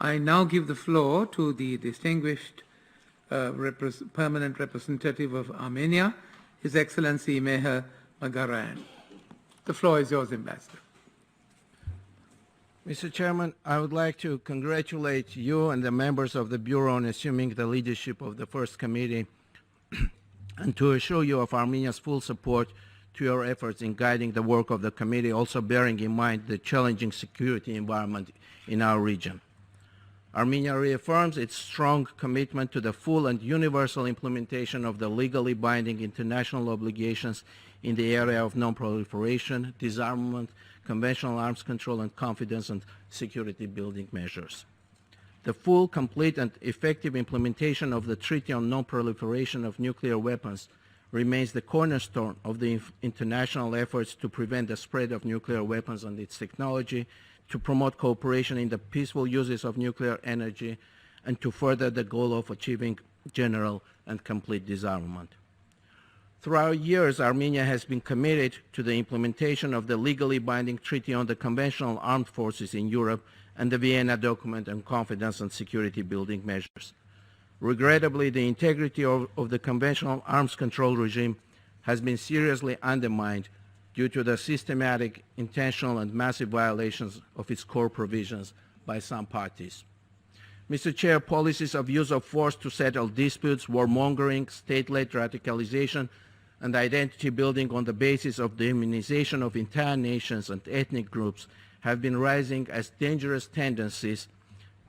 I now give the floor to the distinguished permanent representative of Armenia, His Excellency Mher Margaryan. The floor is yours, Ambassador. Mr. Chairman, I would like to congratulate you and the members of the Bureau on assuming the leadership of the First Committee and to assure you of Armenia's full support to your efforts in guiding the work of the committee, also bearing in mind the challenging security environment in our region. Armenia reaffirms its strong commitment to the full and universal implementation of the legally binding international obligations in the area of non-proliferation, disarmament, conventional arms control, and confidence and security building measures. The full, complete, and effective implementation of the Treaty on Non-Proliferation of Nuclear Weapons remains the cornerstone of the international efforts to prevent the spread of nuclear weapons and its technology, to promote cooperation in the peaceful uses of nuclear energy, and to further the goal of achieving general and complete disarmament. Throughout years, Armenia has been committed to the implementation of the legally binding Treaty on the Conventional Armed Forces in Europe and the Vienna Document on Confidence and Security Building Measures. Regrettably, the integrity of the conventional arms control regime has been seriously undermined due to the systematic, intentional, and massive violations of its core provisions by some parties. Mr. Chair, policies of use of force to settle disputes, warmongering, state-led radicalization, and identity building on the basis of the demonization of entire nations and ethnic groups have been rising as dangerous tendencies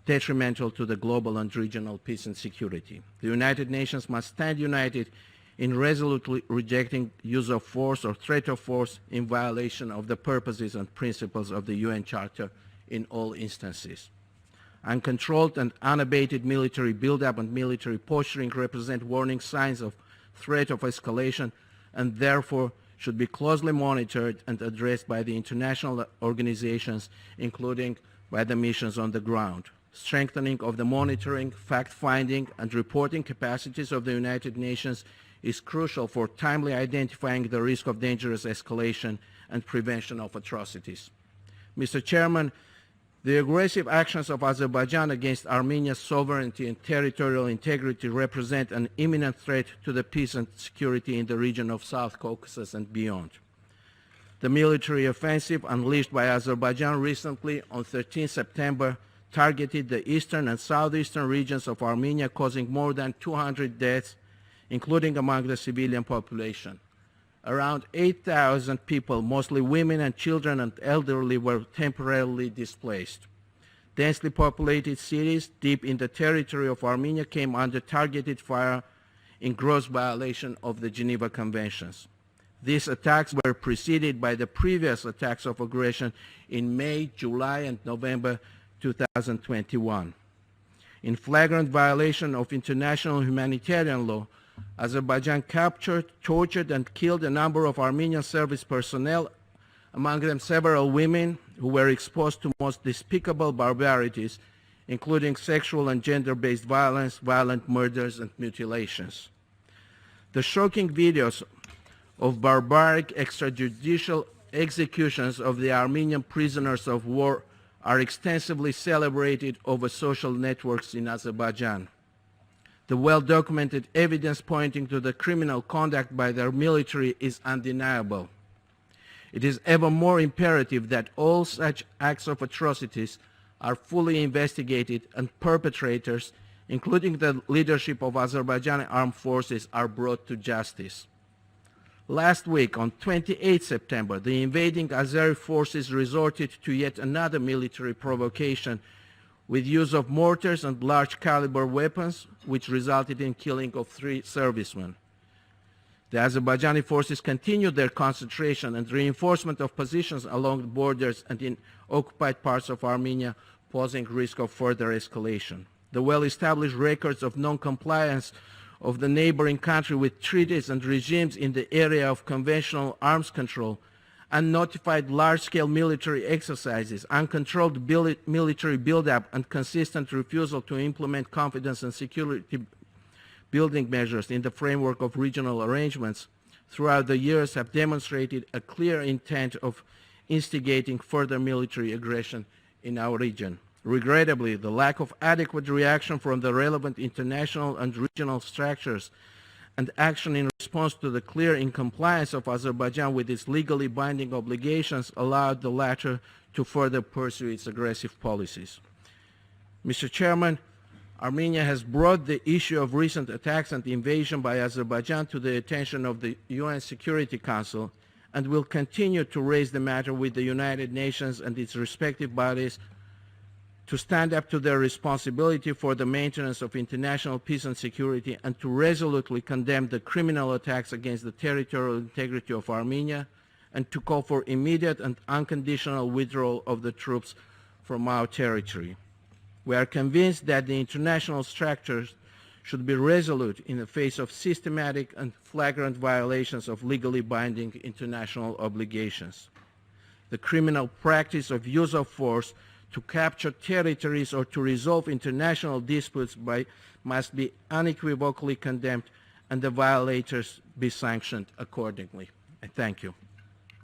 detrimental to the global and regional peace and security. The United Nations must stand united in resolutely rejecting use of force or threat of force in violation of the purposes and principles of the UN Charter in all instances. Uncontrolled and unabated military buildup and military posturing represent warning signs of threat of escalation and therefore should be closely monitored and addressed by the international organizations, including by the missions on the ground. Strengthening of the monitoring, fact-finding, and reporting capacities of the United Nations is crucial for timely identifying the risk of dangerous escalation and prevention of atrocities. Mr. Chairman, the aggressive actions of Azerbaijan against Armenia's sovereignty and territorial integrity represent an imminent threat to the peace and security in the region of South Caucasus and beyond. The military offensive unleashed by Azerbaijan recently on 13 September targeted the eastern and southeastern regions of Armenia, causing more than 200 deaths, including among the civilian population. Around 8,000 people, mostly women and children and elderly, were temporarily displaced. Densely populated cities deep in the territory of Armenia came under targeted fire in gross violation of the Geneva Conventions. These attacks were preceded by the previous attacks of aggression in May, July, and November 2021. In flagrant violation of international humanitarian law, Azerbaijan captured, tortured, and killed a number of Armenian service personnel, among them several women who were exposed to most despicable barbarities, including sexual and gender-based violence, violent murders, and mutilations. The shocking videos of barbaric extrajudicial executions of the Armenian prisoners of war are extensively celebrated over social networks in Azerbaijan. The well-documented evidence pointing to the criminal conduct by their military is undeniable. It is ever more imperative that all such acts of atrocities are fully investigated and perpetrators, including the leadership of Azerbaijani armed forces, are brought to justice. Last week, on 28 September, the invading Azeri forces resorted to yet another military provocation with use of mortars and large caliber weapons, which resulted in killing of 3 servicemen. The Azerbaijani forces continued their concentration and reinforcement of positions along the borders and in occupied parts of Armenia, posing risk of further escalation. The well-established records of non-compliance of the neighboring country with treaties and regimes in the area of conventional arms control, unnotified large-scale military exercises, uncontrolled military buildup, and consistent refusal to implement confidence and security building measures in the framework of regional arrangements throughout the years have demonstrated a clear intent of instigating further military aggression in our region. Regrettably, the lack of adequate reaction from the relevant international and regional structures and action in response to the clear incompliance of Azerbaijan with its legally binding obligations allowed the latter to further pursue its aggressive policies. Mr. Chairman, Armenia has brought the issue of recent attacks and invasion by Azerbaijan to the attention of the UN Security Council and will continue to raise the matter with the United Nations and its respective bodies to stand up to their responsibility for the maintenance of international peace and security and to resolutely condemn the criminal attacks against the territorial integrity of Armenia and to call for immediate and unconditional withdrawal of the troops from our territory. We are convinced that the international structures should be resolute in the face of systematic and flagrant violations of legally binding international obligations. The criminal practice of use of force to capture territories or to resolve international disputes must be unequivocally condemned and the violators be sanctioned accordingly. I thank you.